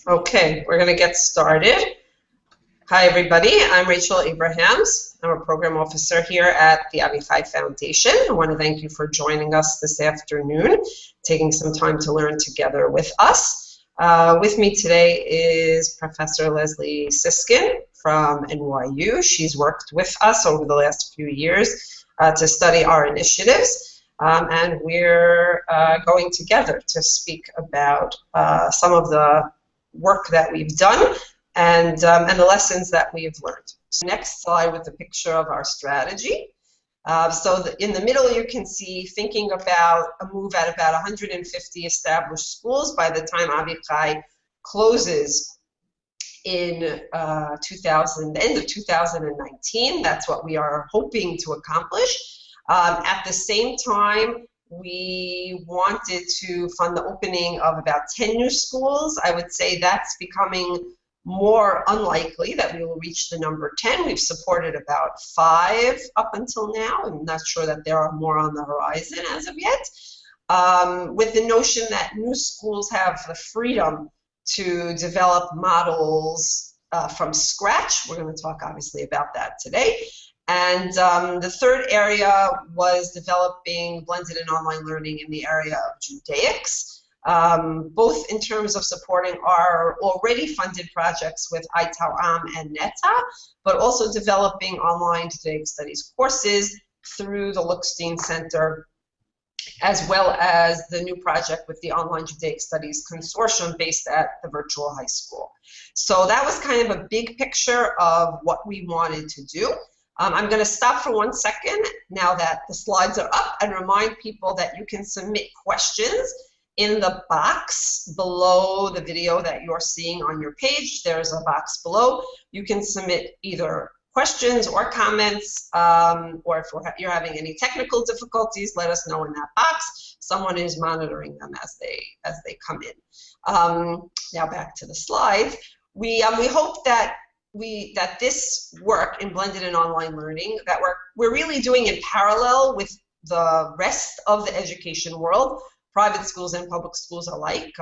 Okay, we're going to get started. Hi, everybody. I'm Rachel Abrahams. I'm a program officer here at the AVI Foundation. I want to thank you for joining us this afternoon, taking some time to learn together with us. With me today is Professor Leslie Siskin from NYU. She's worked with us over the last few years to study our initiatives. And we're going together to speak about some of the work that we've done and the lessons that we've learned. So next slide with the picture of our strategy. In the middle you can see thinking about a move at about 150 established schools by the time AVI closes in end of 2019. That's what we are hoping to accomplish. At the same time, we wanted to fund the opening of about 10 new schools. I would say that's becoming more unlikely that we will reach the number 10. We've supported about 5 up until now. I'm not sure that there are more on the horizon as of yet. With the notion that new schools have the freedom to develop models from scratch. We're going to talk obviously about that today. And the third area was developing blended and online learning in the area of Judaics, both in terms of supporting our already funded projects with ITAL-AM and NETA, but also developing online Judaic Studies courses through the Lookstein Center, as well as the new project with the Online Judaic Studies Consortium based at the Virtual High School. So that was kind of a big picture of what we wanted to do. I'm going to stop for 1 second now that the slides are up and remind people that you can submit questions in the box below the video that you're seeing on your page. There's a box below. You can submit either questions or comments, or if you're having any technical difficulties, let us know in that box. Someone is monitoring them as they come in. Now back to the slides. We hope that this work in blended and online learning that we're really doing in parallel with the rest of the education world, private schools and public schools alike,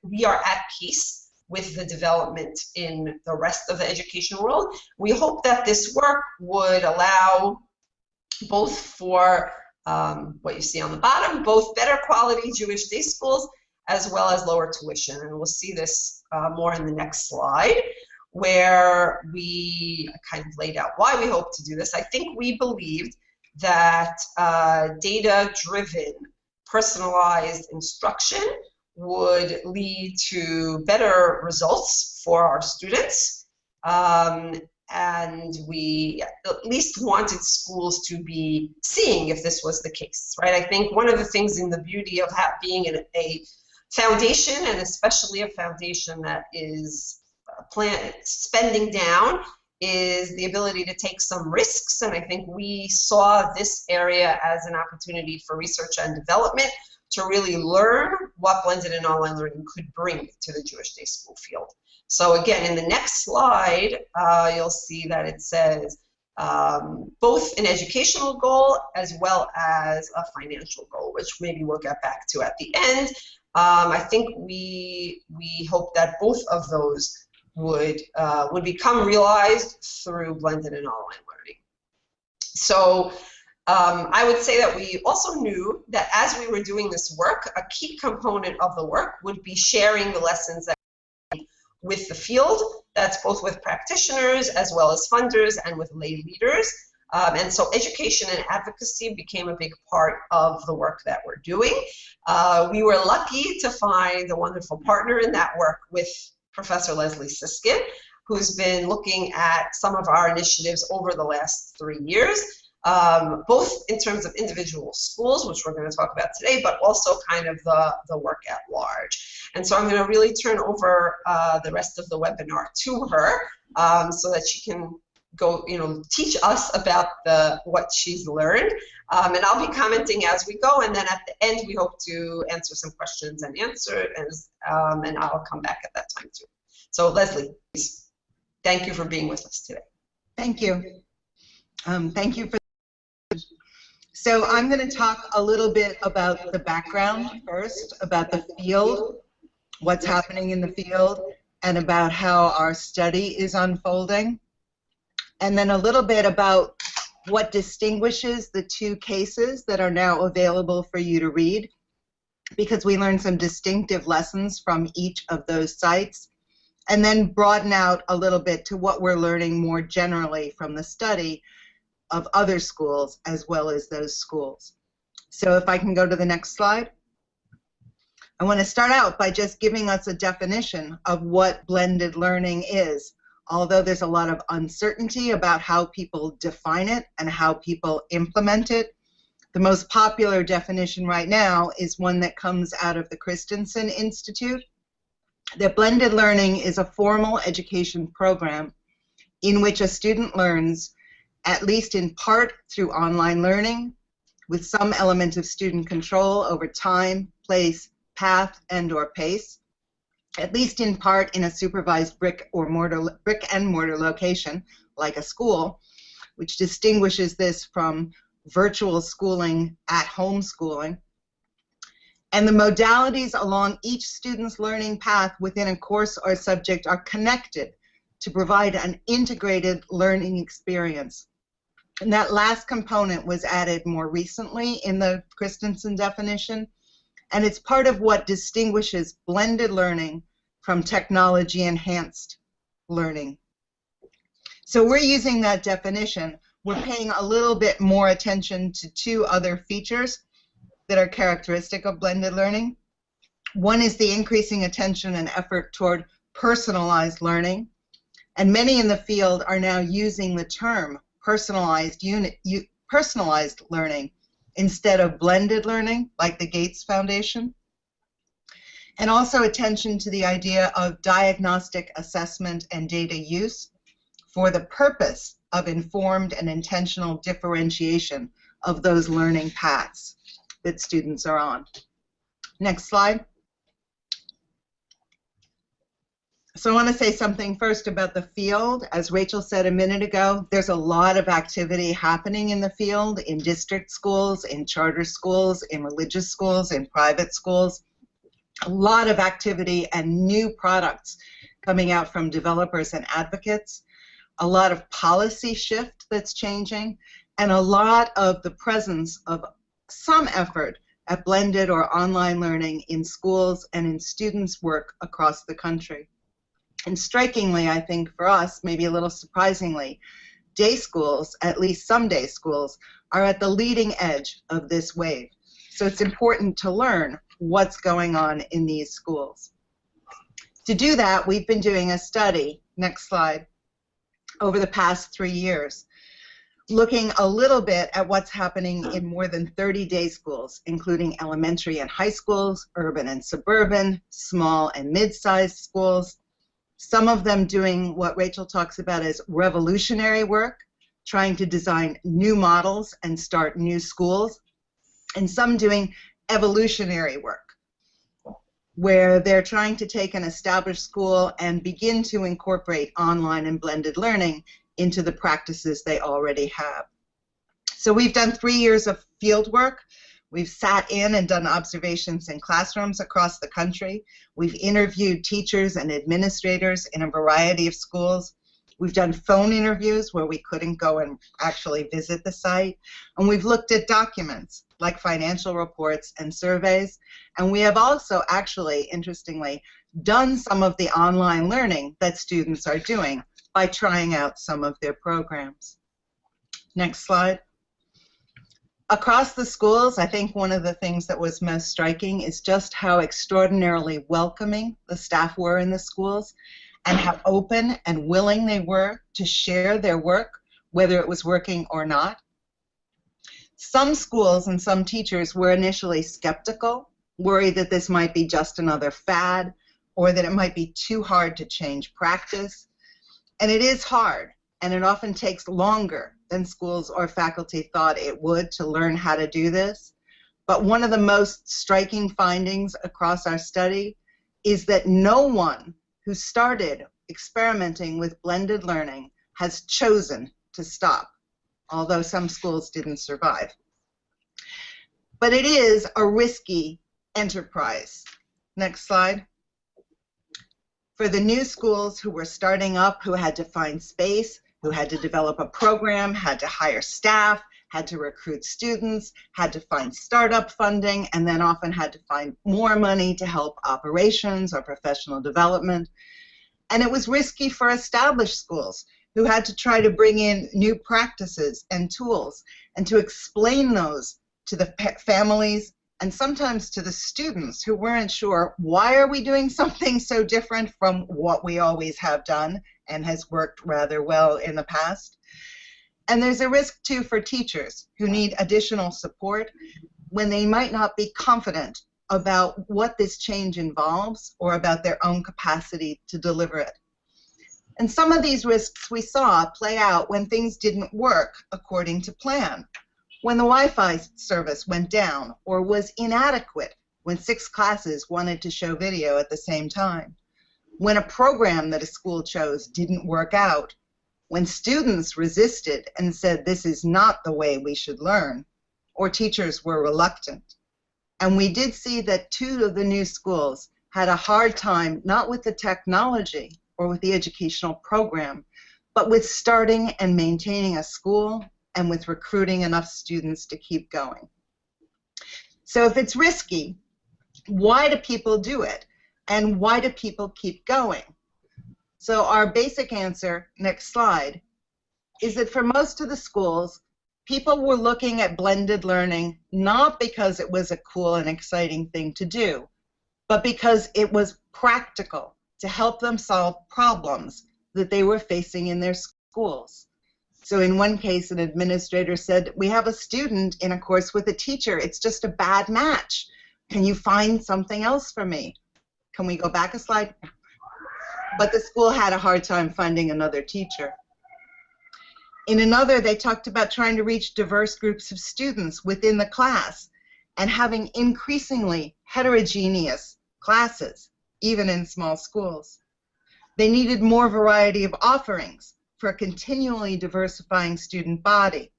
we are at peace with the development in the rest of the education world. We hope that this work would allow both for what you see on the bottom, both better quality Jewish day schools as well as lower tuition. And we'll see this more in the next slide, where we kind of laid out why we hope to do this. I think we believed that data-driven, personalized instruction would lead to better results for our students, and we at least wanted schools to be seeing if this was the case, right? I think one of the things in the beauty of being in a foundation, and especially a foundation that is spending down, is the ability to take some risks, and I think we saw this area as an opportunity for research and development to really learn what blended and online learning could bring to the Jewish day school field. So again, in the next slide, you'll see that it says both an educational goal as well as a financial goal, which maybe we'll get back to at the end. I think we hope that both of those would become realized through blended and online learning. So I would say that we also knew that as we were doing this work, a key component of the work would be sharing the lessons that with the field. That's both with practitioners as well as funders and with lay leaders. And so education and advocacy became a big part of the work that we're doing. We were lucky to find a wonderful partner in that work with Professor Leslie Siskin, who's been looking at some of our initiatives over the last 3 years, both in terms of individual schools, which we're going to talk about today, but also kind of the work at large. And so I'm going to really turn over the rest of the webinar to her so that she can go, teach us about what she's learned. And I'll be commenting as we go, and then at the end we hope to answer some questions and and I'll come back at that time too. So Leslie, please. Thank you for being with us today. Thank you. Thank you for. So I'm going to talk a little bit about the background first, about the field, what's happening in the field, and about how our study is unfolding, and then a little bit about what distinguishes the two cases that are now available for you to read, because we learned some distinctive lessons from each of those sites, and then broaden out a little bit to what we're learning more generally from the study of other schools as well as those schools. So if I can go to the next slide. I want to start out by just giving us a definition of what blended learning is, although there's a lot of uncertainty about how people define it and how people implement it. The most popular definition right now is one that comes out of the Christensen Institute, that blended learning is a formal education program in which a student learns, at least in part through online learning, with some element of student control over time, place, path, and/or pace, at least in part in a supervised brick and mortar location, like a school, which distinguishes this from virtual schooling, at-home schooling. And the modalities along each student's learning path within a course or subject are connected to provide an integrated learning experience. And that last component was added more recently in the Christensen definition, and it's part of what distinguishes blended learning from technology-enhanced learning. So we're using that definition. We're paying a little bit more attention to two other features that are characteristic of blended learning. One is the increasing attention and effort toward personalized learning, and many in the field are now using the term personalized learning instead of blended learning, like the Gates Foundation. And also attention to the idea of diagnostic assessment and data use for the purpose of informed and intentional differentiation of those learning paths that students are on. Next slide. So I want to say something first about the field. As Rachel said a minute ago, there's a lot of activity happening in the field, in district schools, in charter schools, in religious schools, in private schools. A lot of activity and new products coming out from developers and advocates. A lot of policy shift that's changing, and a lot of the presence of some effort at blended or online learning in schools and in students' work across the country. And strikingly, I think for us, maybe a little surprisingly, day schools, at least some day schools, are at the leading edge of this wave. So it's important to learn what's going on in these schools. To do that, we've been doing a study, next slide, over the past 3 years, looking a little bit at what's happening in more than 30 day schools, including elementary and high schools, urban and suburban, small and mid-sized schools, some of them doing what Rachel talks about as revolutionary work, trying to design new models and start new schools, and some doing evolutionary work, where they're trying to take an established school and begin to incorporate online and blended learning into the practices they already have. So we've done 3 years of field work. We've sat in and done observations in classrooms across the country. We've interviewed teachers and administrators in a variety of schools. We've done phone interviews where we couldn't go and actually visit the site. And we've looked at documents like financial reports and surveys. And we have also actually, interestingly, done some of the online learning that students are doing by trying out some of their programs. Next slide. Across the schools, I think one of the things that was most striking is just how extraordinarily welcoming the staff were in the schools and how open and willing they were to share their work, whether it was working or not. Some schools and some teachers were initially skeptical, worried that this might be just another fad or that it might be too hard to change practice. And it is hard, and it often takes longer than schools or faculty thought it would to learn how to do this. But one of the most striking findings across our study is that no one who started experimenting with blended learning has chosen to stop, although some schools didn't survive. But it is a risky enterprise. Next slide. For the new schools who were starting up, who had to find space, who had to develop a program, had to hire staff, had to recruit students, had to find startup funding, and then often had to find more money to help operations or professional development. And it was risky for established schools who had to try to bring in new practices and tools and to explain those to the families and sometimes to the students who weren't sure, why are we doing something so different from what we always have done and has worked rather well in the past? And there's a risk too for teachers who need additional support when they might not be confident about what this change involves or about their own capacity to deliver it. And some of these risks we saw play out when things didn't work according to plan, when the Wi-Fi service went down or was inadequate, when 6 classes wanted to show video at the same time, when a program that a school chose didn't work out, when students resisted and said this is not the way we should learn, or teachers were reluctant. And we did see that 2 of the new schools had a hard time not with the technology or with the educational program, but with starting and maintaining a school and with recruiting enough students to keep going. So if it's risky, why do people do it? And why do people keep going? So our basic answer, next slide, is that for most of the schools, people were looking at blended learning not because it was a cool and exciting thing to do, but because it was practical to help them solve problems that they were facing in their schools. So in one case, an administrator said, we have a student in a course with a teacher. It's just a bad match. Can you find something else for me? Can we go back a slide? But the school had a hard time finding another teacher. In another, they talked about trying to reach diverse groups of students within the class and having increasingly heterogeneous classes, even in small schools. They needed more variety of offerings for a continually diversifying student body.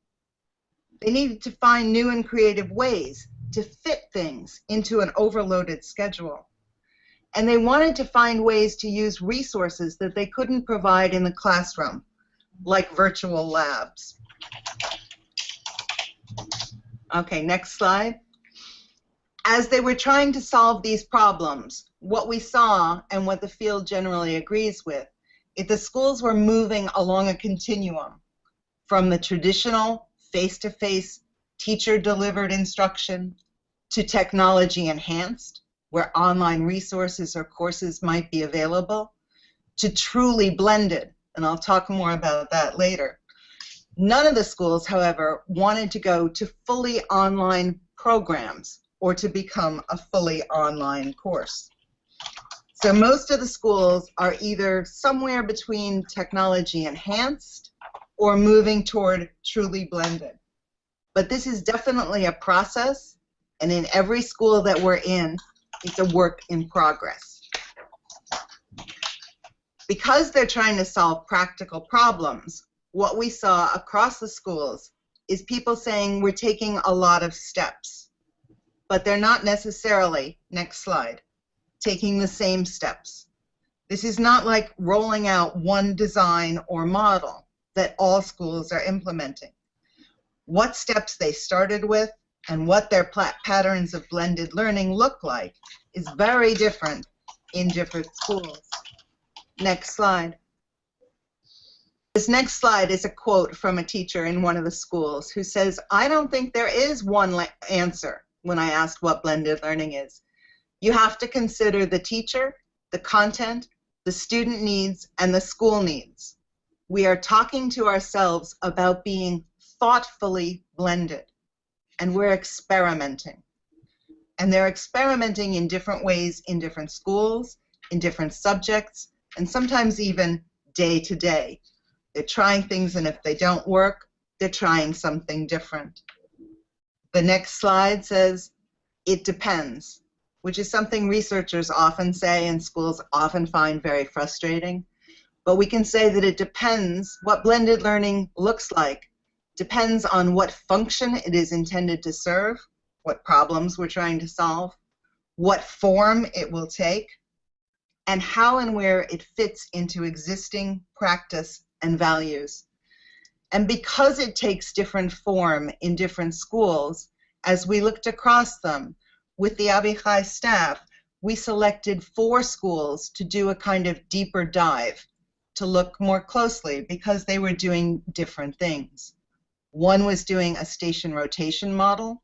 They needed to find new and creative ways to fit things into an overloaded schedule. And they wanted to find ways to use resources that they couldn't provide in the classroom, like virtual labs. Okay, next slide. As they were trying to solve these problems, what we saw and what the field generally agrees with, is the schools were moving along a continuum from the traditional face-to-face teacher-delivered instruction to technology-enhanced, where online resources or courses might be available, to truly blended, and I'll talk more about that later. None of the schools, however, wanted to go to fully online programs or to become a fully online course. So most of the schools are either somewhere between technology enhanced or moving toward truly blended. But this is definitely a process, and in every school that we're in, it's a work in progress. Because they're trying to solve practical problems, what we saw across the schools is people saying we're taking a lot of steps, but they're not necessarily, next slide, taking the same steps. This is not like rolling out one design or model that all schools are implementing. What steps they started with and what their patterns of blended learning look like is very different in different schools. Next slide. This next slide is a quote from a teacher in one of the schools who says, I don't think there is one answer when I asked what blended learning is. You have to consider the teacher, the content, the student needs, and the school needs. We are talking to ourselves about being thoughtfully blended, and we're experimenting. And they're experimenting in different ways in different schools, in different subjects, and sometimes even day to day. They're trying things, and if they don't work, they're trying something different. The next slide says, it depends, which is something researchers often say and schools often find very frustrating. But we can say that it depends what blended learning looks like. Depends on what function it is intended to serve, what problems we're trying to solve, what form it will take, and how and where it fits into existing practice and values. And because it takes different form in different schools, as we looked across them with the AVI staff, we selected 4 schools to do a kind of deeper dive, to look more closely because they were doing different things. One was doing a station rotation model,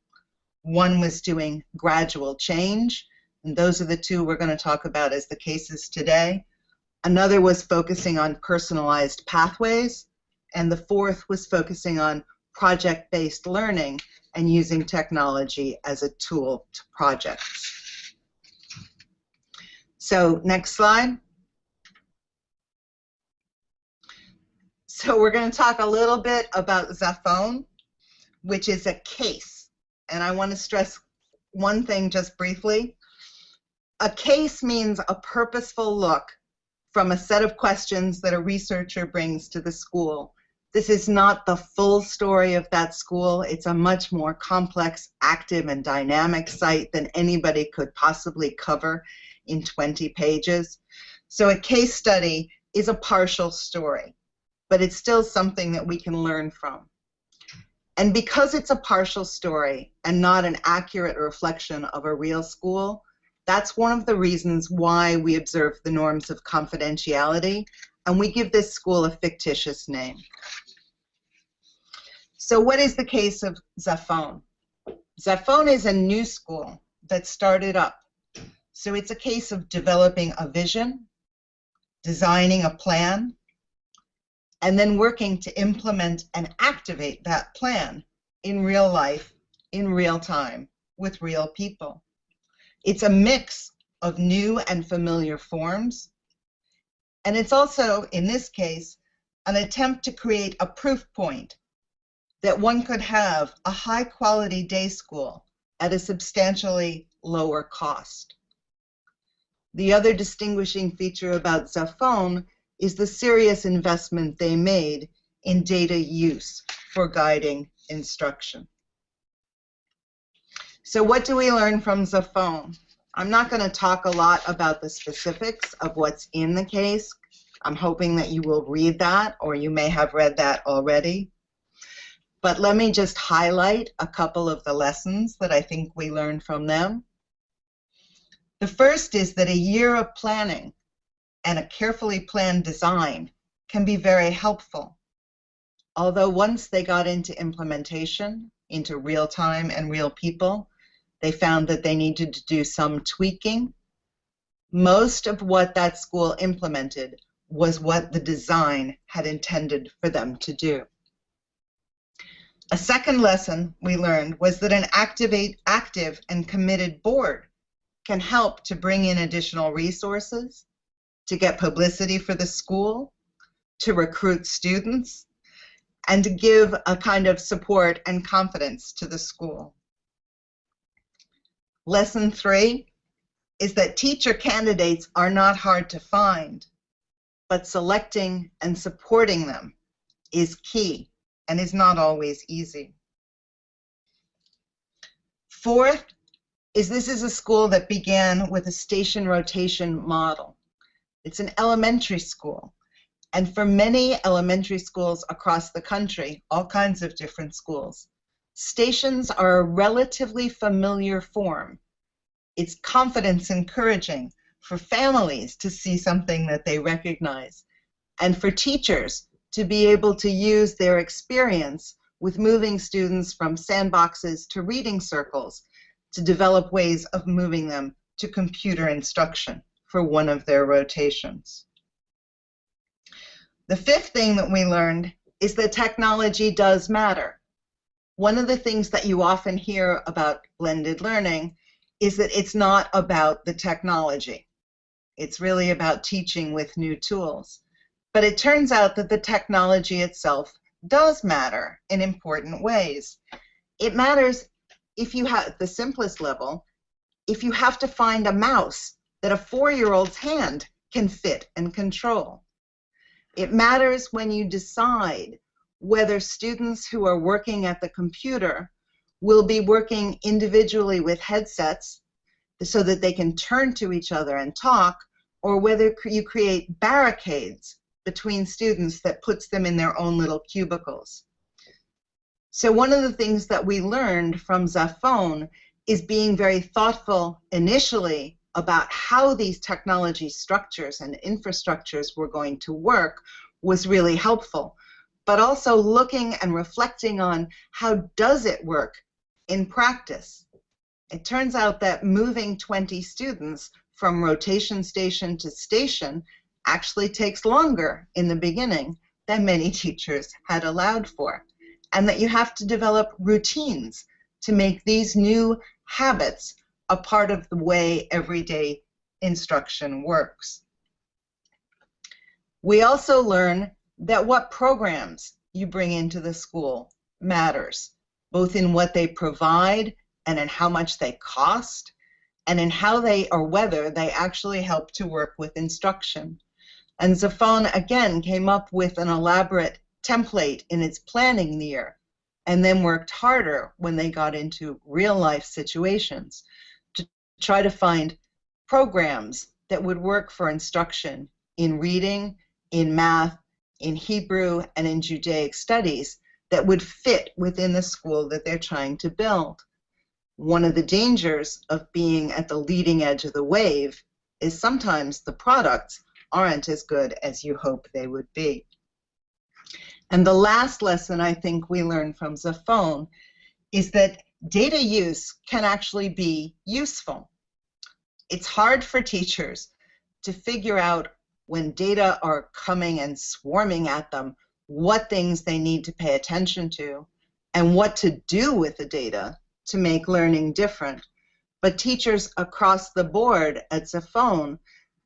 one was doing gradual change, and those are the 2 we're going to talk about as the cases today. Another was focusing on personalized pathways, and the 4th was focusing on project-based learning and using technology as a tool to projects. So next slide. So we're going to talk a little bit about Zafone, which is a case. And I want to stress one thing just briefly. A case means a purposeful look from a set of questions that a researcher brings to the school. This is not the full story of that school. It's a much more complex, active, and dynamic site than anybody could possibly cover in 20 pages. So a case study is a partial story, but it's still something that we can learn from. And because it's a partial story and not an accurate reflection of a real school, that's one of the reasons why we observe the norms of confidentiality, and we give this school a fictitious name. So what is the case of Zafone? Zafone is a new school that started up. So it's a case of developing a vision, designing a plan, and then working to implement and activate that plan in real life, in real time, with real people. It's a mix of new and familiar forms, and it's also, in this case, an attempt to create a proof point that one could have a high-quality day school at a substantially lower cost. The other distinguishing feature about Zafone is the serious investment they made in data use for guiding instruction. So what do we learn from Zafone? I'm not going to talk a lot about the specifics of what's in the case. I'm hoping that you will read that, or you may have read that already. But let me just highlight a couple of the lessons that I think we learned from them. The first is that a year of planning and a carefully planned design can be very helpful. Although once they got into implementation, into real time and real people, they found that they needed to do some tweaking. Most of what that school implemented was what the design had intended for them to do. A second lesson we learned was that an active and committed board can help to bring in additional resources, to get publicity for the school, to recruit students, and to give a kind of support and confidence to the school. Lesson 3 is that teacher candidates are not hard to find, but selecting and supporting them is key and is not always easy. Fourth is this is a school that began with a station rotation model. It's an elementary school, and for many elementary schools across the country, all kinds of different schools, stations are a relatively familiar form. It's confidence encouraging for families to see something that they recognize, and for teachers to be able to use their experience with moving students from sandboxes to reading circles to develop ways of moving them to computer instruction for one of their rotations. The fifth thing that we learned is that technology does matter. One of the things that you often hear about blended learning is that it's not about the technology. It's really about teaching with new tools. But it turns out that the technology itself does matter in important ways. It matters if you have, at the simplest level, if you have to find a mouse that a 4-year-old's hand can fit and control. It matters when you decide whether students who are working at the computer will be working individually with headsets so that they can turn to each other and talk, or whether you create barricades between students that puts them in their own little cubicles. So one of the things that we learned from Zafone is being very thoughtful initially about how these technology structures and infrastructures were going to work was really helpful, but also looking and reflecting on how does it work in practice. It turns out that moving 20 students from rotation station to station actually takes longer in the beginning than many teachers had allowed for, and that you have to develop routines to make these new habits a part of the way everyday instruction works. We also learn that what programs you bring into the school matters, both in what they provide and in how much they cost, and in how they or whether they actually help to work with instruction. And Zafone again came up with an elaborate template in its planning year, and then worked harder when they got into real-life situations to try to find programs that would work for instruction in reading, in math, in Hebrew, and in Judaic studies that would fit within the school that they're trying to build. One of the dangers of being at the leading edge of the wave is sometimes the products aren't as good as you hope they would be. And the last lesson I think we learned from Zafone is that data use can actually be useful. It's hard for teachers to figure out when data are coming and swarming at them what things they need to pay attention to and what to do with the data to make learning different. But teachers across the board at Zafone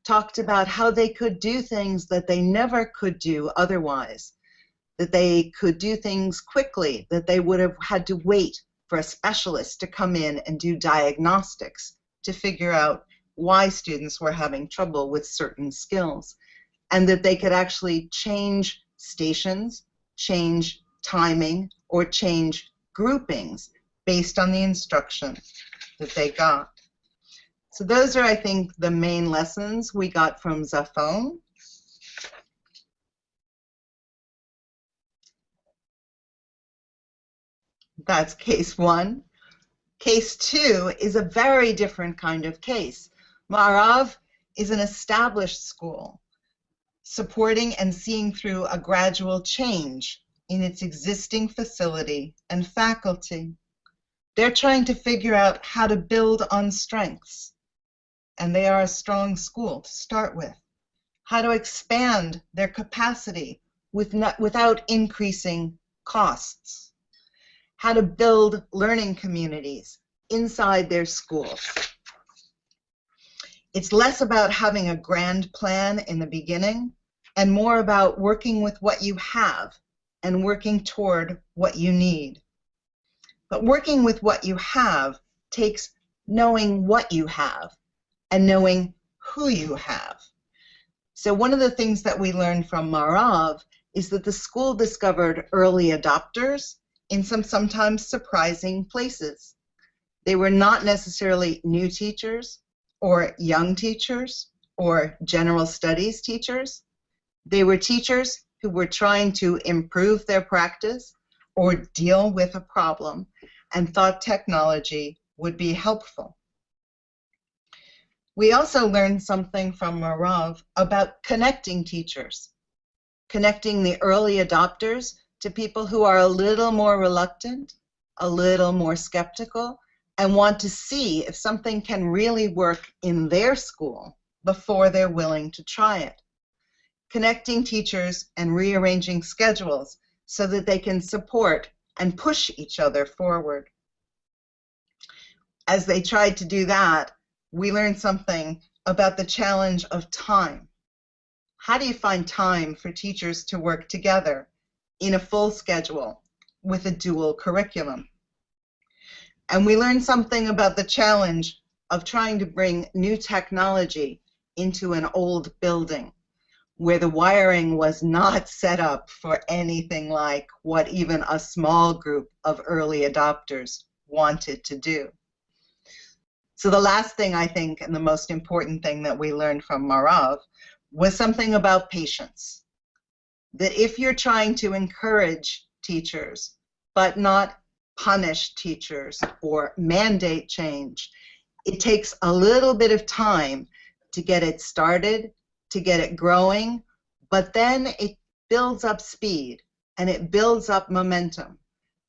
talked about how they could do things that they never could do otherwise, that they could do things quickly, that they would have had to wait for a specialist to come in and do diagnostics to figure out why students were having trouble with certain skills, and that they could actually change stations, change timing, or change groupings based on the instruction that they got. So those are, I think, the main lessons we got from Zafone. That's case one. Case two is a very different kind of case. Ma'arav is an established school, supporting and seeing through a gradual change in its existing facility and faculty. They're trying to figure out how to build on strengths, and they are a strong school to start with. How to expand their capacity without increasing costs. How to build learning communities inside their schools. It's less about having a grand plan in the beginning and more about working with what you have and working toward what you need. But working with what you have takes knowing what you have and knowing who you have. So one of the things that we learned from Ma'arav is that the school discovered early adopters in some sometimes surprising places. They were not necessarily new teachers or young teachers or general studies teachers. They were teachers who were trying to improve their practice or deal with a problem and thought technology would be helpful. We also learned something from Ma'arav about connecting teachers, connecting the early adopters to people who are a little more reluctant, a little more skeptical, and want to see if something can really work in their school before they're willing to try it. Connecting teachers and rearranging schedules so that they can support and push each other forward. As they tried to do that, we learned something about the challenge of time. How do you find time for teachers to work together in a full schedule with a dual curriculum? And we learned something about the challenge of trying to bring new technology into an old building where the wiring was not set up for anything like what even a small group of early adopters wanted to do. So the last thing I think, and the most important thing that we learned from Marav, was something about patience. That if you're trying to encourage teachers, but not punish teachers or mandate change, it takes a little bit of time to get it started, to get it growing, but then it builds up speed and it builds up momentum.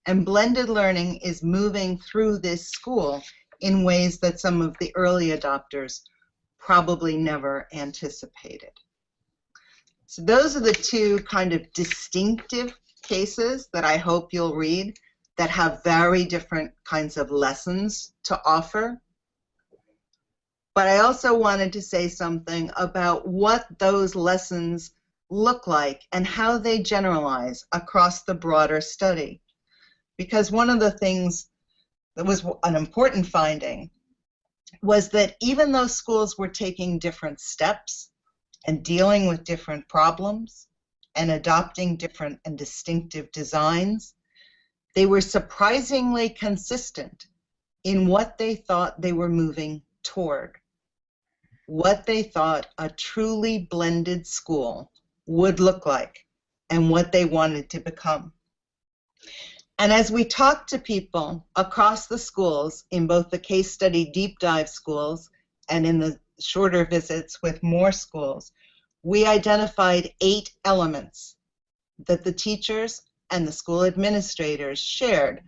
And blended learning is moving through this school in ways that some of the early adopters probably never anticipated. So those are the two kind of distinctive cases that I hope you'll read that have very different kinds of lessons to offer. But I also wanted to say something about what those lessons look like and how they generalize across the broader study. Because one of the things that was an important finding was that even though schools were taking different steps and dealing with different problems and adopting different and distinctive designs, they were surprisingly consistent in what they thought they were moving toward, what they thought a truly blended school would look like, and what they wanted to become. And as we talked to people across the schools, in both the case study deep dive schools and in the shorter visits with more schools, we identified 8 elements that the teachers and the school administrators shared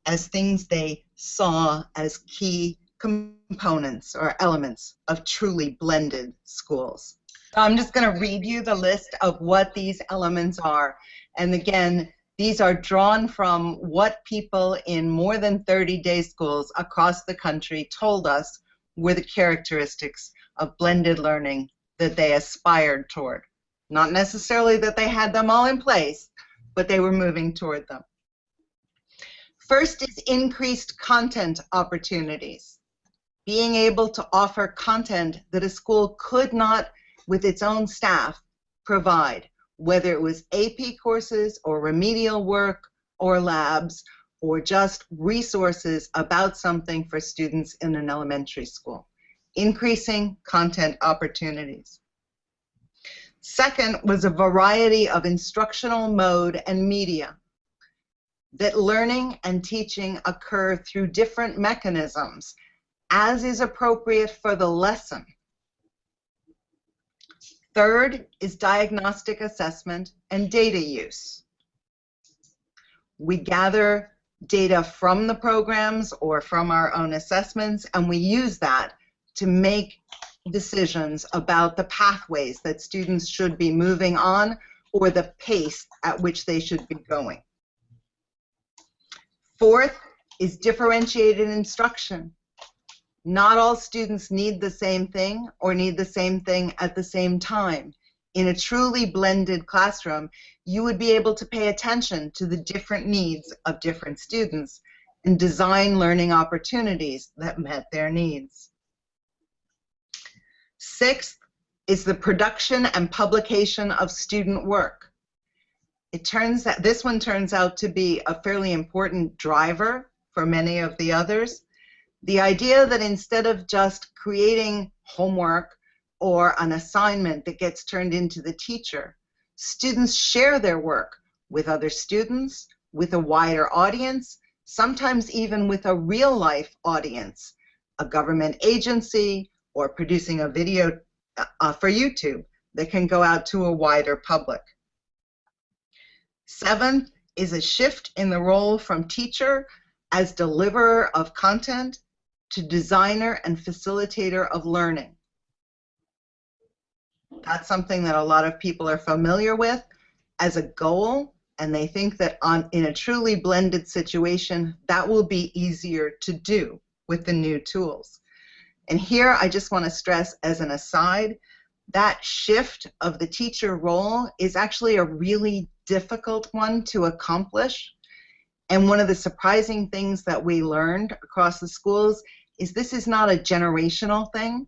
as things they saw as key components or elements of truly blended schools. So I'm just going to read you the list of what these elements are. And again, these are drawn from what people in more than 30 day schools across the country told us were the characteristics of blended learning that they aspired toward. Not necessarily that they had them all in place, but they were moving toward them. First is increased content opportunities. Being able to offer content that a school could not, with its own staff, provide, whether it was AP courses or remedial work or labs or just resources about something for students in an elementary school. Increasing content opportunities. Second was a variety of instructional mode and media. That learning and teaching occur through different mechanisms as is appropriate for the lesson. Third is diagnostic assessment and data use. We gather data from the programs or from our own assessments, and we use that to make decisions about the pathways that students should be moving on or the pace at which they should be going. Fourth is differentiated instruction. Not all students need the same thing or need the same thing at the same time. In a truly blended classroom, you would be able to pay attention to the different needs of different students and design learning opportunities that met their needs. Sixth is the production and publication of student work. This one turns out to be a fairly important driver for many of the others. The idea that instead of just creating homework or an assignment that gets turned into the teacher, students share their work with other students, with a wider audience, sometimes even with a real-life audience, a government agency, or producing a video for YouTube that can go out to a wider public. Seventh is a shift in the role from teacher as deliverer of content to designer and facilitator of learning. That's something that a lot of people are familiar with as a goal, and they think that in a truly blended situation, that will be easier to do with the new tools. And here I just want to stress as an aside, that shift of the teacher role is actually a really difficult one to accomplish. And one of the surprising things that we learned across the schools is this is not a generational thing.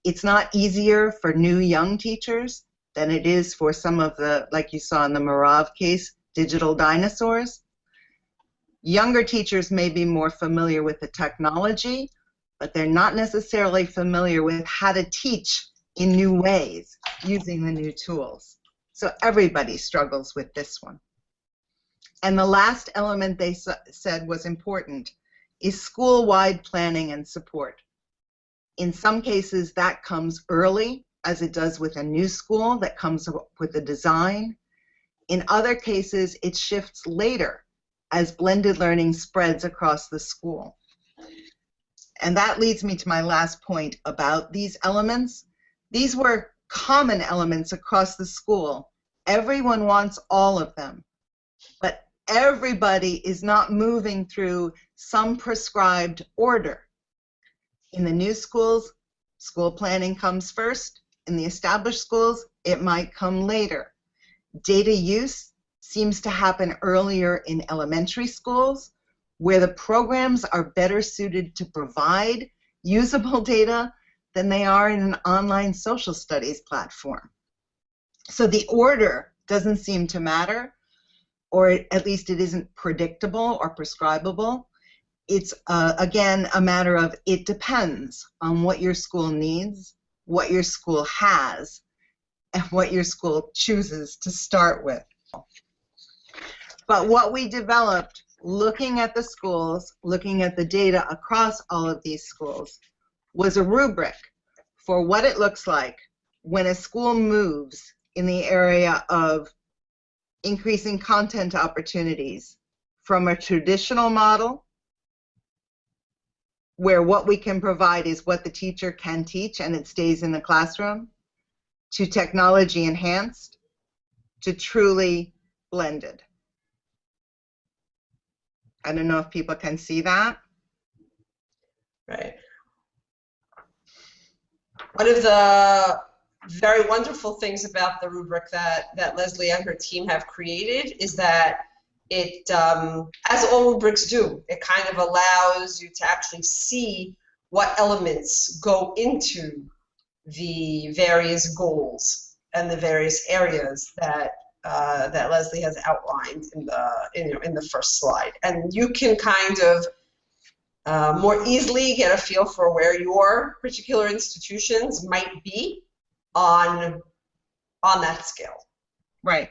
It's not easier for new young teachers than it is for some of the, like you saw in the Marav case, digital dinosaurs. Younger teachers may be more familiar with the technology, but they're not necessarily familiar with how to teach in new ways using the new tools. So everybody struggles with this one. And the last element they said was important is school-wide planning and support. In some cases, that comes early, as it does with a new school that comes with a design. In other cases, it shifts later as blended learning spreads across the school. And that leads me to my last point about these elements. These were common elements across the school. Everyone wants all of them, but everybody is not moving through some prescribed order. In the new schools, school planning comes first. In the established schools, it might come later. Data use seems to happen earlier in elementary schools, where the programs are better suited to provide usable data than they are in an online social studies platform. So the order doesn't seem to matter, or at least it isn't predictable or prescribable. It's, again, a matter of it depends on what your school needs, what your school has, and what your school chooses to start with. But what we developed, looking at the schools, looking at the data across all of these schools, was a rubric for what it looks like when a school moves in the area of increasing content opportunities from a traditional model, where what we can provide is what the teacher can teach and it stays in the classroom, to technology enhanced, to truly blended. I don't know if people can see that. Right. One of the very wonderful things about the rubric that Leslie and her team have created is that it, as all rubrics do, it kind of allows you to actually see what elements go into the various goals and the various areas that that Leslie has outlined in the first slide, and you can kind of more easily get a feel for where your particular institutions might be on that scale. Right.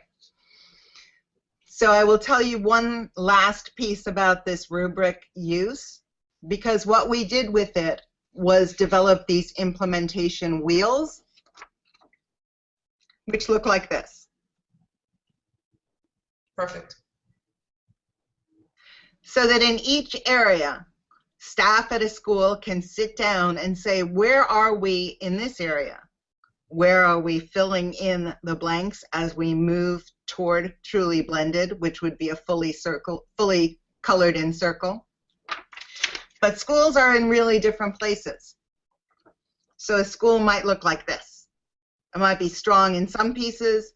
So I will tell you one last piece about this rubric use, because what we did with it was develop these implementation wheels, which look like this. Perfect. So that in each area, staff at a school can sit down and say, where are we in this area? Where are we filling in the blanks as we move toward truly blended, which would be a fully colored in circle? But schools are in really different places. So a school might look like this. It might be strong in some pieces,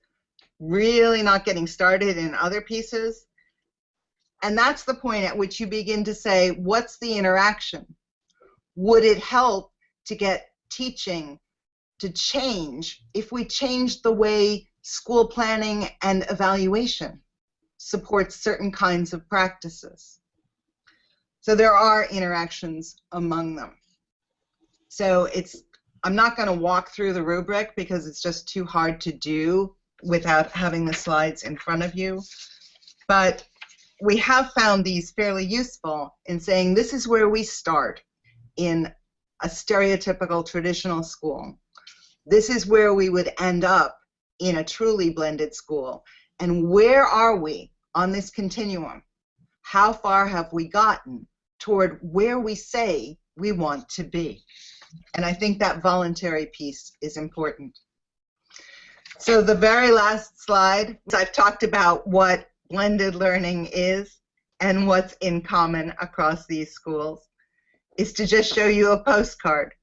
really not getting started in other pieces. And that's the point at which you begin to say, what's the interaction? Would it help to get teaching to change if we changed the way school planning and evaluation supports certain kinds of practices? So there are interactions among them. So I'm not going to walk through the rubric because it's just too hard to do without having the slides in front of you. But we have found these fairly useful in saying this is where we start in a stereotypical traditional school. This is where we would end up in a truly blended school. And where are we on this continuum? How far have we gotten toward where we say we want to be? And I think that voluntary piece is important. So the very last slide, I've talked about what blended learning is and what's in common across these schools, is to just show you a postcard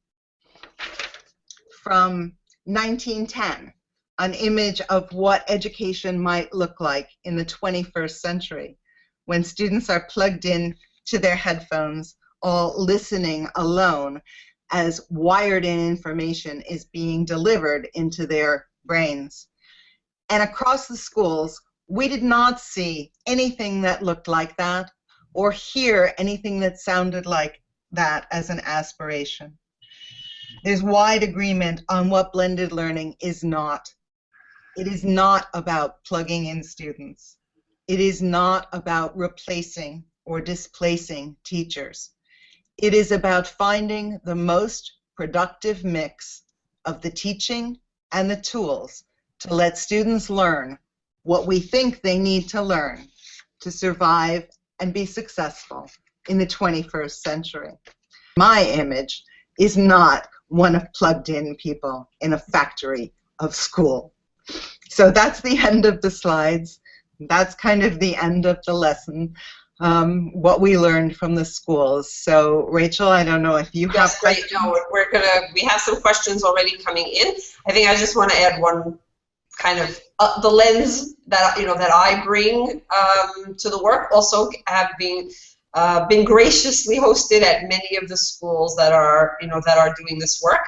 from 1910, an image of what education might look like in the 21st century, when students are plugged in to their headphones, all listening alone as wired-in information is being delivered into their brains. And across the schools, we did not see anything that looked like that or hear anything that sounded like that as an aspiration. There's wide agreement on what blended learning is not. It is not about plugging in students. It is not about replacing or displacing teachers. It is about finding the most productive mix of the teaching and the tools to let students learn what we think they need to learn to survive and be successful in the 21st century. My image is not one of plugged-in people in a factory of school. So that's the end of the slides. That's kind of the end of the lesson, what we learned from the schools. So Rachel, I don't know if you have questions. No, we have some questions already coming in. I think I just want to add one kind of the lens that that I bring to the work. Also, have been graciously hosted at many of the schools that are doing this work,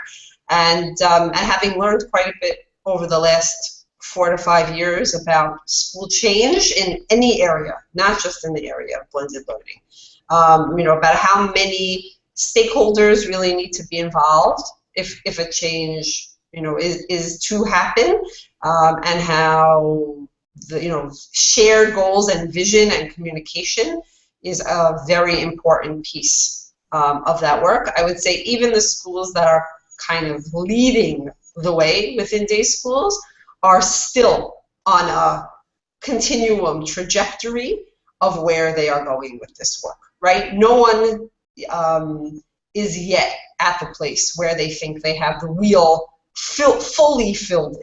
and having learned quite a bit over the last 4 to 5 years about school change in any area, not just in the area of blended learning. About how many stakeholders really need to be involved if a change is to happen, and how the shared goals and vision and communication is a very important piece of that work. I would say even the schools that are kind of leading the way within day schools are still on a continuum trajectory of where they are going with this work, right? No one is yet at the place where they think they have the wheel fully filled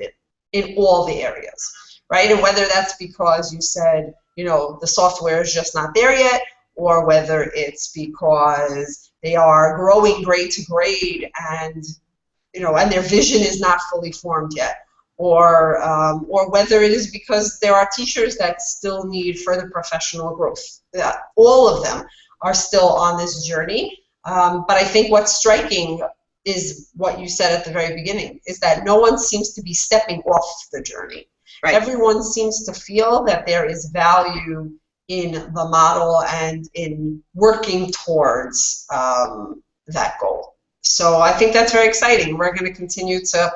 in all the areas, right? And whether that's because you said, the software is just not there yet, or whether it's because they are growing grade to grade and, and their vision is not fully formed yet, or whether it is because there are teachers that still need further professional growth. All of them are still on this journey. But I think what's striking is what you said at the very beginning, is that no one seems to be stepping off the journey. Right. Everyone seems to feel that there is value in the model and in working towards that goal. So I think that's very exciting. We're going to continue to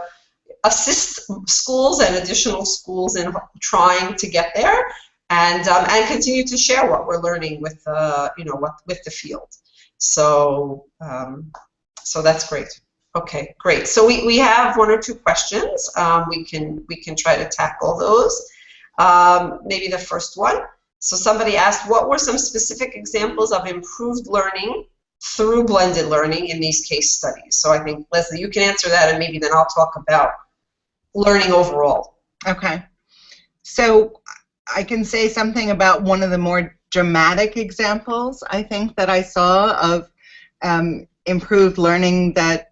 assist schools and additional schools in trying to get there, and continue to share what we're learning with with the field. So so that's great. Okay, great. So we have 1 or 2 questions. We can try to tackle those. Maybe the first one. So somebody asked, what were some specific examples of improved learning through blended learning in these case studies? So I think, Leslie, you can answer that, and maybe then I'll talk about learning overall. Okay. So I can say something about one of the more dramatic examples, I think, that I saw of improved learning that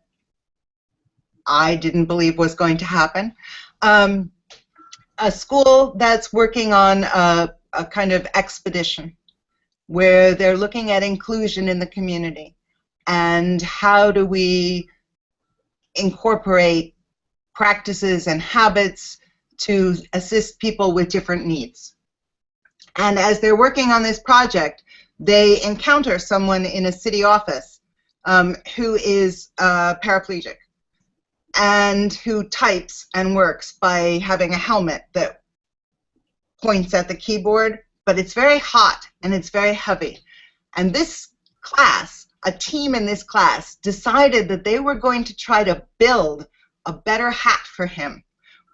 I didn't believe was going to happen. A school that's working on a kind of expedition where they're looking at inclusion in the community and how do we incorporate practices and habits to assist people with different needs. And as they're working on this project, they encounter someone in a city office who is paraplegic and who types and works by having a helmet that points at the keyboard, but it's very hot and it's very heavy. And this class, a team in this class, decided that they were going to try to build a better hat for him,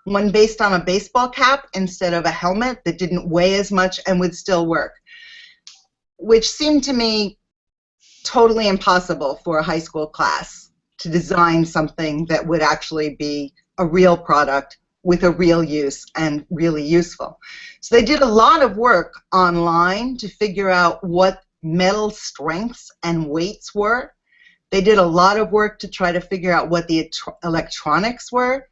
one based on a baseball cap instead of a helmet that didn't weigh as much and would still work, which seemed to me totally impossible for a high school class to design something that would actually be a real product with a real use and really useful. So they did a lot of work online to figure out what metal strengths and weights were. They did a lot of work to try to figure out what the electronics were.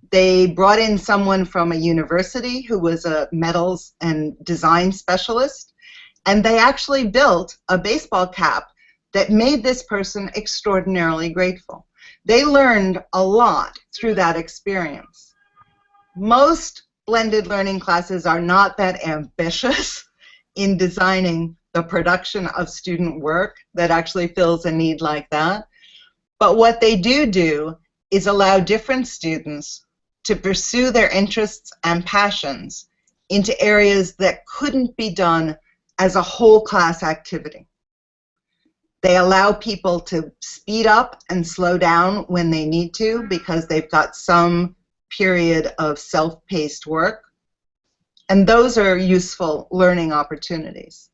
They brought in someone from a university who was a metals and design specialist, and they actually built a baseball cap that made this person extraordinarily grateful. They learned a lot through that experience. Most blended learning classes are not that ambitious in designing the production of student work that actually fills a need like that. But what they do is allow different students to pursue their interests and passions into areas that couldn't be done as a whole class activity. They allow people to speed up and slow down when they need to because they've got some period of self-paced work. And those are useful learning opportunities.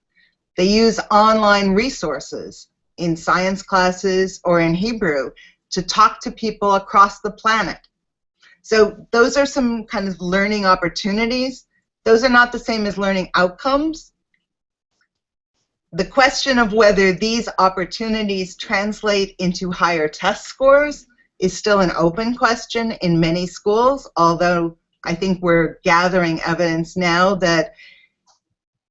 They use online resources in science classes or in Hebrew to talk to people across the planet. So those are some kind of learning opportunities. Those are not the same as learning outcomes. The question of whether these opportunities translate into higher test scores is still an open question in many schools, although I think we're gathering evidence now that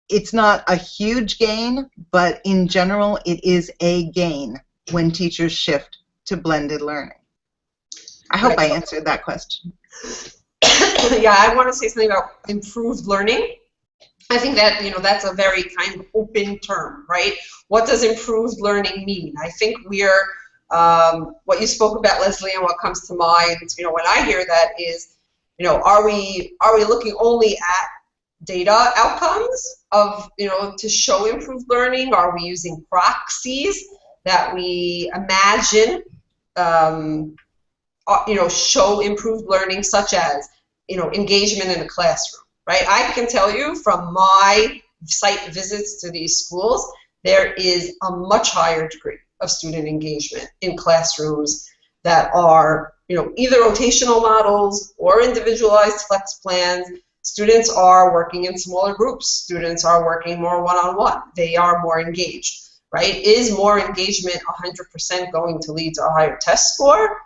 it's not a huge gain, but in general it is a gain when teachers shift to blended learning. I hope I answered that question. Yeah, I want to say something about improved learning. I think that, that's a very kind of open term, right? What does improved learning mean? I think we're, what you spoke about, Leslie, and what comes to mind, when I hear that is, are we looking only at data outcomes of, to show improved learning? Are we using proxies that we imagine, show improved learning, such as, engagement in a classroom, right? I can tell you from my site visits to these schools, there is a much higher degree of student engagement in classrooms that are, either rotational models or individualized flex plans. Students are working in smaller groups. Students are working more one-on-one. They are more engaged, right? Is more engagement 100% going to lead to a higher test score?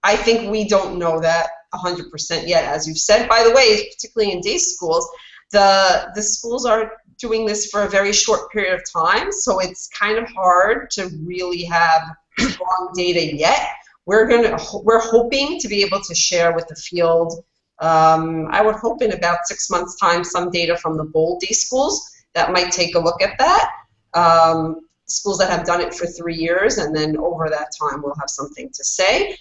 I think we don't know that 100% yet, as you've said. By the way, particularly in day schools, the schools are doing this for a very short period of time, so it's kind of hard to really have strong data yet. We're hoping to be able to share with the field, I would hope in about 6 months' time, some data from the bold day schools that might take a look at that. Schools that have done it for 3 years, and then over that time we'll have something to say.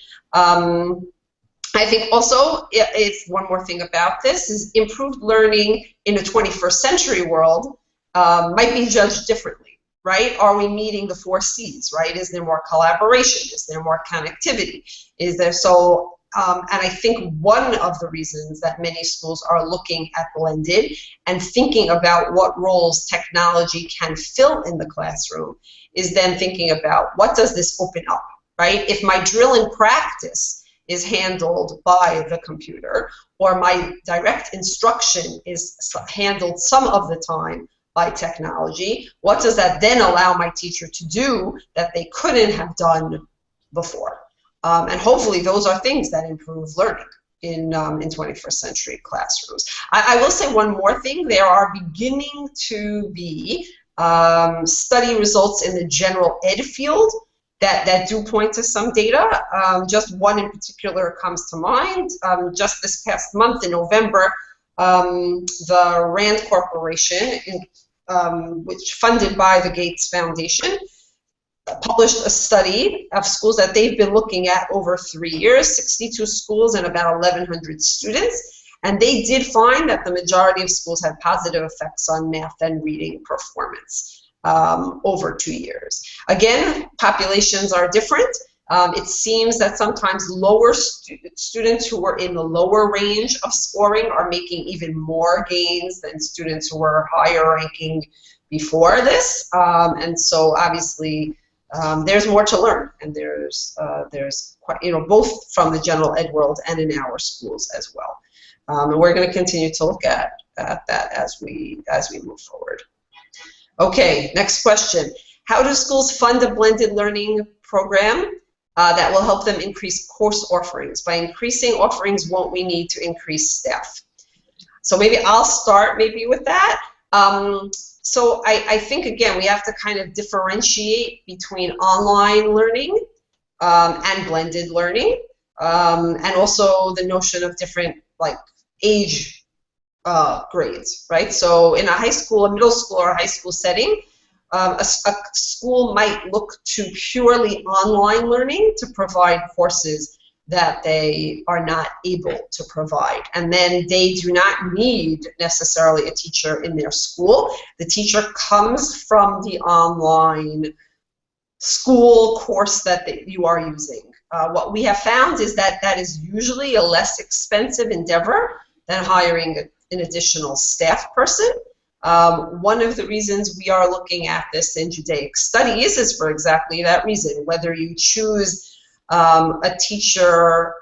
I think also, if one more thing about this, is improved learning in a 21st century world might be judged differently, right? Are we meeting the 4 C's, right? Is there more collaboration? Is there more connectivity? Is there and I think one of the reasons that many schools are looking at blended and thinking about what roles technology can fill in the classroom is then thinking about, what does this open up, right? If my drill and practice is handled by the computer, or my direct instruction is handled some of the time by technology, what does that then allow my teacher to do that they couldn't have done before? And hopefully those are things that improve learning in 21st century classrooms. I will say one more thing. There are beginning to be study results in the general ed field that do point to some data. Just one in particular comes to mind. Just this past month in November, the RAND Corporation, which funded by the Gates Foundation, published a study of schools that they've been looking at over 3 years, 62 schools and about 1,100 students. And they did find that the majority of schools had positive effects on math and reading performance over 2 years. Again, populations are different. It seems that sometimes lower students who were in the lower range of scoring are making even more gains than students who were higher ranking before this. And so obviously there's more to learn, and there's quite, both from the general ed world and in our schools as well. And we're going to continue to look at that as we move forward. Okay, next question. How do schools fund a blended learning program that will help them increase course offerings? By increasing offerings, won't we need to increase staff? So maybe I'll start with that. So I think, again, we have to kind of differentiate between online learning and blended learning, and also the notion of different, like, age grades, right? So in a high school, a middle school, or a high school setting, a school might look to purely online learning to provide courses that they are not able to provide. And then they do not need necessarily a teacher in their school. The teacher comes from the online school course that you are using. What we have found is that that is usually a less expensive endeavor than hiring an additional staff person. One of the reasons we are looking at this in Judaic studies is for exactly that reason. Whether you choose a teacher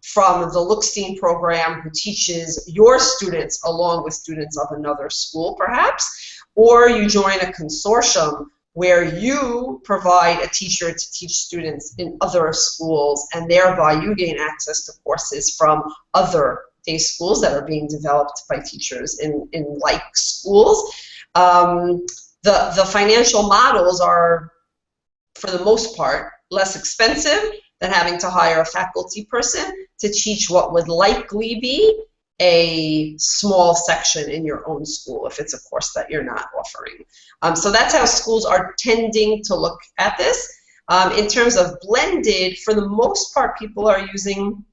from the Lookstein program who teaches your students along with students of another school perhaps, or you join a consortium where you provide a teacher to teach students in other schools, and thereby you gain access to courses from other day schools that are being developed by teachers in like schools. The financial models are, for the most part, less expensive than having to hire a faculty person to teach what would likely be a small section in your own school if it's a course that you're not offering. So that's how schools are tending to look at this. In terms of blended, for the most part, people are using,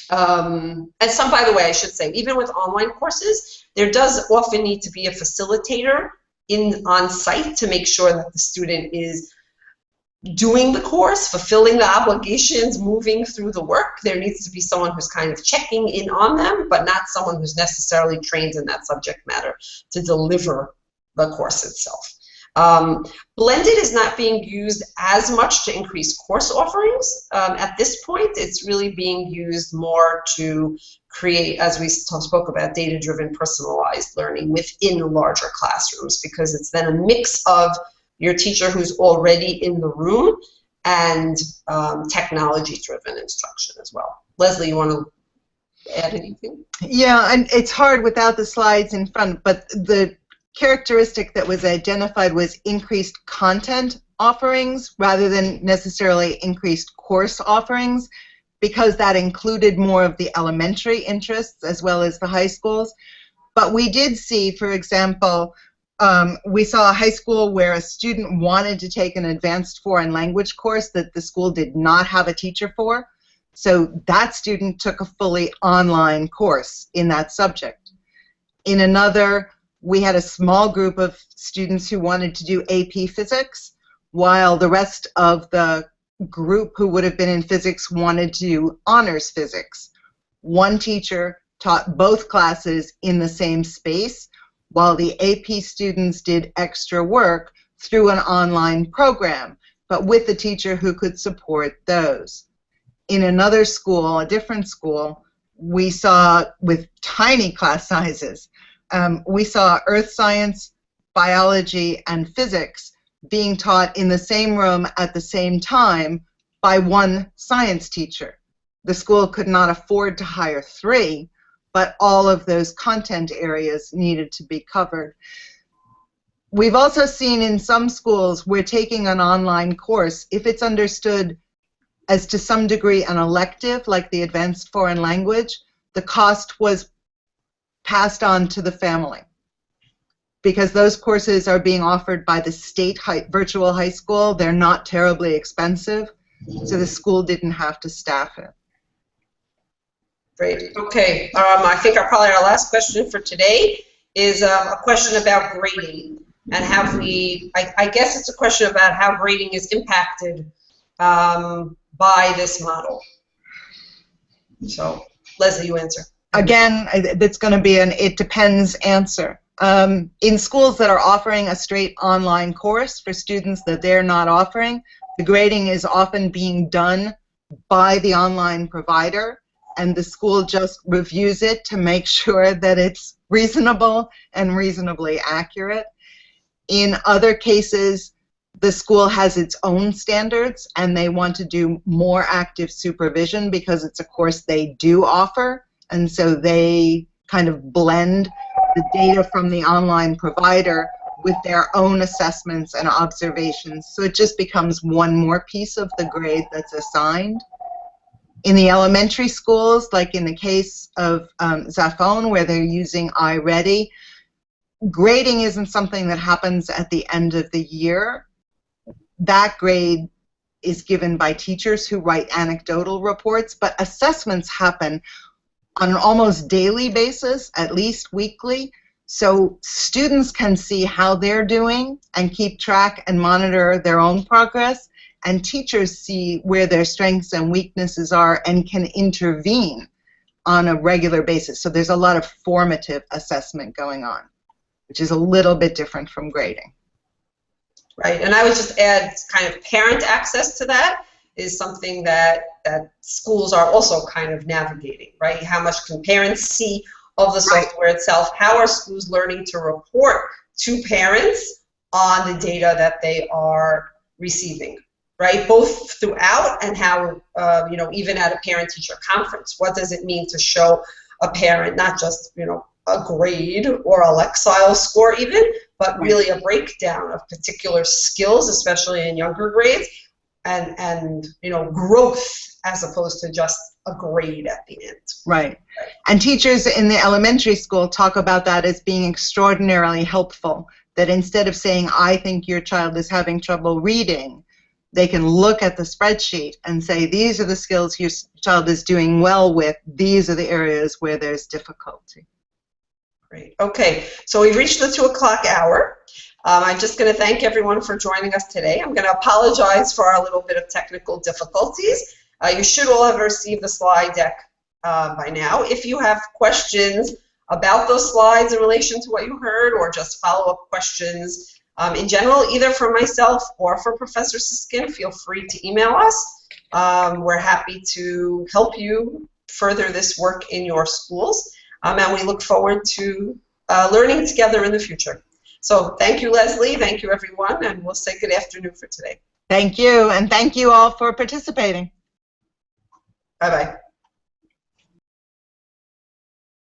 and some, by the way, I should say, even with online courses, there does often need to be a facilitator on site to make sure that the student is doing the course, fulfilling the obligations, moving through the work. There needs to be someone who's kind of checking in on them, but not someone who's necessarily trained in that subject matter to deliver the course itself. Blended is not being used as much to increase course offerings. At this point, it's really being used more to create, as we spoke about, data-driven personalized learning within larger classrooms, because it's then a mix of your teacher who's already in the room and technology-driven instruction as well. Leslie, you want to add anything? Yeah, and it's hard without the slides in front, but the characteristic that was identified was increased content offerings rather than necessarily increased course offerings, because that included more of the elementary interests as well as the high schools. But we did see, for example, we saw a high school where a student wanted to take an advanced foreign language course that the school did not have a teacher for. So that student took a fully online course in that subject. In another, we had a small group of students who wanted to do AP physics, while the rest of the group who would have been in physics wanted to do honors physics. One teacher taught both classes in the same space, while the AP students did extra work through an online program, but with a teacher who could support those. In another school, a different school, we saw, with tiny class sizes, we saw earth science, biology, and physics being taught in the same room at the same time by one science teacher. The school could not afford to hire 3, but all of those content areas needed to be covered. We've also seen in some schools where taking an online course, if it's understood as to some degree an elective, like the advanced foreign language, the cost was passed on to the family, because those courses are being offered by the state virtual high school. They're not terribly expensive, so the school didn't have to staff it. Great. Okay. I think probably our last question for today is a question about grading, and have we? I guess it's a question about how grading is impacted by this model. So, Leslie, you answer. Again, that's going to be an "it depends" answer. In schools that are offering a straight online course for students that they're not offering, the grading is often being done by the online provider, and the school just reviews it to make sure that it's reasonable and reasonably accurate. In other cases, the school has its own standards, and they want to do more active supervision because it's a course they do offer, and so they kind of blend the data from the online provider with their own assessments and observations. So it just becomes one more piece of the grade that's assigned. In the elementary schools, like in the case of Zafon, where they're using iReady, grading isn't something that happens at the end of the year. That grade is given by teachers who write anecdotal reports, but assessments happen on an almost daily basis, at least weekly, so students can see how they're doing and keep track and monitor their own progress, and teachers see where their strengths and weaknesses are and can intervene on a regular basis. So there's a lot of formative assessment going on, which is a little bit different from grading. Right, and I would just add kind of parent access to that is something that schools are also kind of navigating, right? How much can parents see of the software itself? How are schools learning to report to parents on the data that they are receiving, right? Both throughout and how, you know, even at a parent-teacher conference, what does it mean to show a parent not just, you know, a grade or a Lexile score even, but really a breakdown of particular skills, especially in younger grades, and you know, growth as opposed to just a grade at the end. Right. And teachers in the elementary school talk about that as being extraordinarily helpful, that instead of saying, I think your child is having trouble reading, they can look at the spreadsheet and say, these are the skills your child is doing well with, these are the areas where there's difficulty. Great. Okay, so we've reached the 2 o'clock hour. I'm just going to thank everyone for joining us today. I'm going to apologize for our little bit of technical difficulties. You should all have received the slide deck by now. If you have questions about those slides in relation to what you heard, or just follow-up questions in general, either for myself or for Professor Siskin, feel free to email us. We're happy to help you further this work in your schools. And we look forward to learning together in the future. So thank you, Leslie. Thank you, everyone. And we'll say good afternoon for today. Thank you. And thank you all for participating. Bye-bye.